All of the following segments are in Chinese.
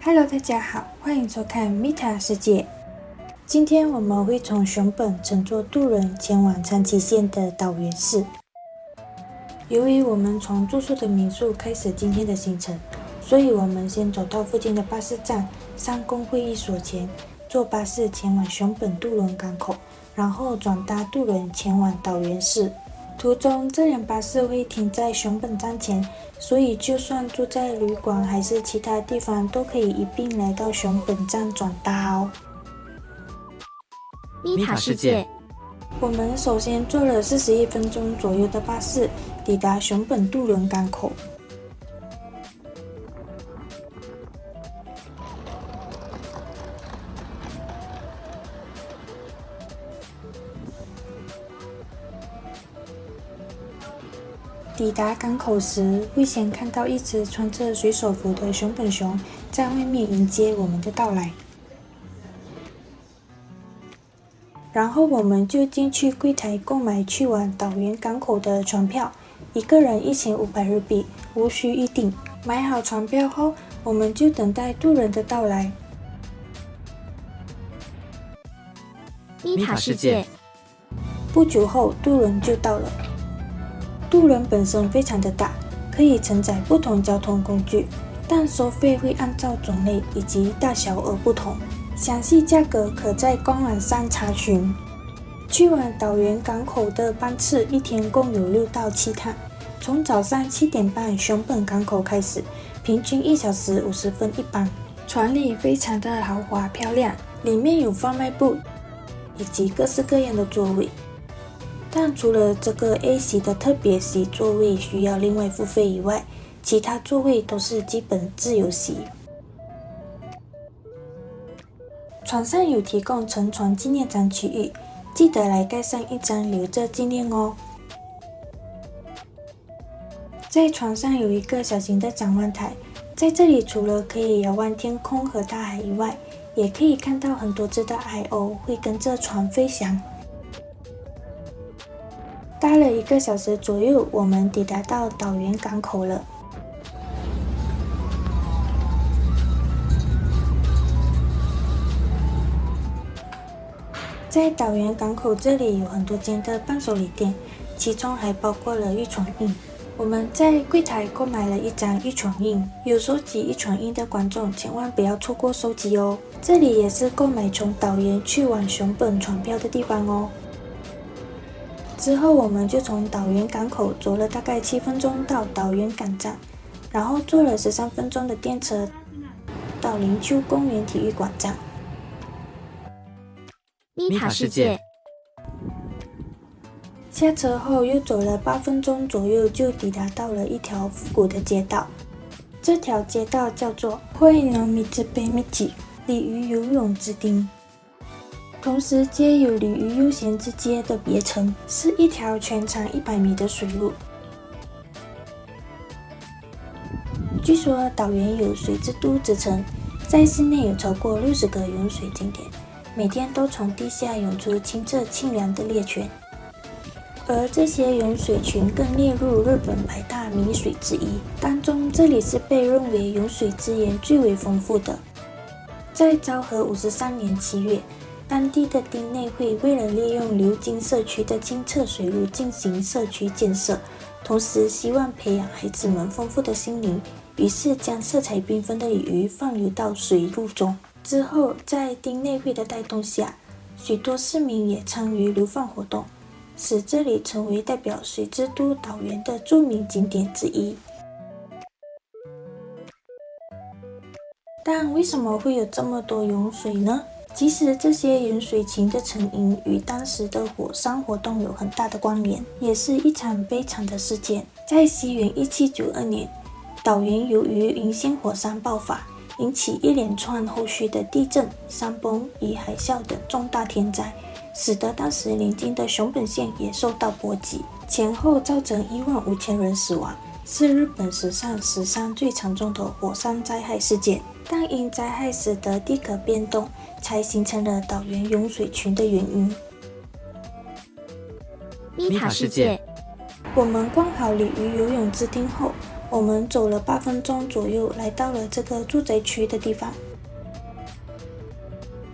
Hello， 大家好，欢迎收看米塔世界。今天我们会从熊本乘坐渡轮前往长崎县的岛原市。由于我们从住宿的民宿开始今天的行程，所以我们先走到附近的巴士站三宫会议所前，坐巴士前往熊本渡轮港口，然后转搭渡轮前往岛原市。途中，这辆巴士会停在熊本站前，所以就算住在旅馆还是其他地方，都可以一并来到熊本站转搭哦。米塔世界，我们首先坐了41分钟左右的巴士，抵达熊本渡轮港口。抵达港口时，会先看到一只穿着水手服的熊本熊在外面迎接我们的到来。然后我们就进去柜台购买去往岛原港口的船票，一个人1500日币，无需预订。买好船票后，我们就等待渡轮的到来。米塔世界，不久后，渡轮就到了。渡轮本身非常的大，可以承载不同交通工具，但收费会按照种类以及大小而不同。详细价格可在官网上查询。去往岛原港口的班次一天共有6到7趟，从早上7点半熊本港口开始，平均1小时50分一班。船里非常的豪华漂亮，里面有贩卖部以及各式各样的座位。但除了这个 A 席的特别席座位需要另外付费以外，其他座位都是基本自由席。船上有提供乘船纪念章区域，记得来盖上一张留着纪念哦。在船上有一个小型的展望台，在这里除了可以遥望天空和大海以外，也可以看到很多只的海鸥会跟着船飞翔。搭了1个小时左右，我们抵达到岛原港口了。在岛原港口这里有很多间的伴手礼店，其中还包括了玉床印。我们在柜台购买了一张玉床印，有收集玉床印的观众千万不要错过收集哦。这里也是购买从岛原去往熊本船票的地方哦。之后我们就从岛原港口走了大概7分钟到岛原港站，然后坐了13分钟的电车到林丘公园体育馆站。米塔世界，下车后又走了8分钟左右，就抵达到了一条复古的街道。这条街道叫做惠野米之北米吉鲤鱼游泳之町，同时街有鲤鱼悠闲之街的别称，是一条全长100米的水路。据说岛原有水之都之称，在市内有超过60个涌水景点，每天都从地下涌出清澈清凉的猎泉，而这些涌水群更列入日本100大名水之一，当中这里是被认为涌水资源最为丰富的。在昭和53年7月，当地的町内会为了利用流经社区的清澈水路进行社区建设，同时希望培养孩子们丰富的心灵，于是将色彩缤纷的鲤鱼放流到水路中。之后在町内会的带动下，许多市民也参与流放活动，使这里成为代表水之都岛原的著名景点之一。但为什么会有这么多涌水呢？其实这些涌水群的成因与当时的火山活动有很大的关联，也是一场悲惨的事件。在西元1792年，岛原由于云仙火山爆发，引起一连串后续的地震、山崩与海啸等重大天灾，使得当时邻近的熊本县也受到波及，前后造成15000人死亡，是日本史上死伤最惨重的火山灾害事件。但因灾害使得地壳变动，才形成了岛原涌水群的原因。米塔世界，我们逛好鲤鱼游泳之町后，我们走了8分钟左右，来到了这个住宅区的地方。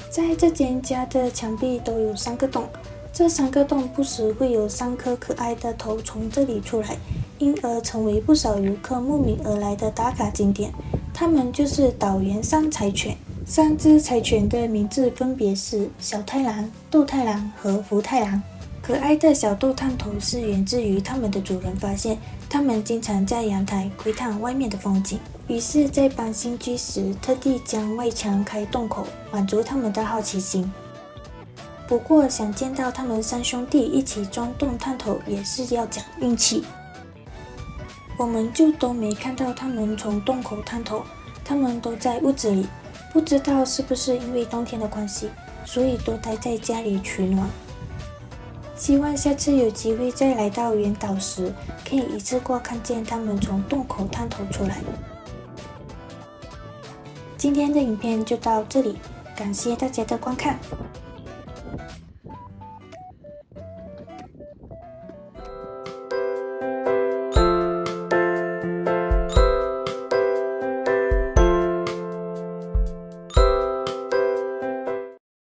在这间家的墙壁都有3个洞，这3个洞不时会有3颗可爱的头从这里出来，因而成为不少游客慕名而来的打卡景点。它们就是岛原3柴犬。3只柴犬的名字分别是小太郎、豆太郎和福太郎。可爱的小豆探头是源自于它们的主人发现，它们经常在阳台窥探外面的风景，于是，在搬新居时特地将外墙开洞口，满足它们的好奇心。不过，想见到他们3兄弟一起钻洞探头也是要讲运气。我们就都没看到他们从洞口探头，他们都在屋子里。不知道是不是因为冬天的关系，所以都待在家里取暖。希望下次有机会再来到原岛时，可以一次过看见他们从洞口探头出来。今天的影片就到这里，感谢大家的观看。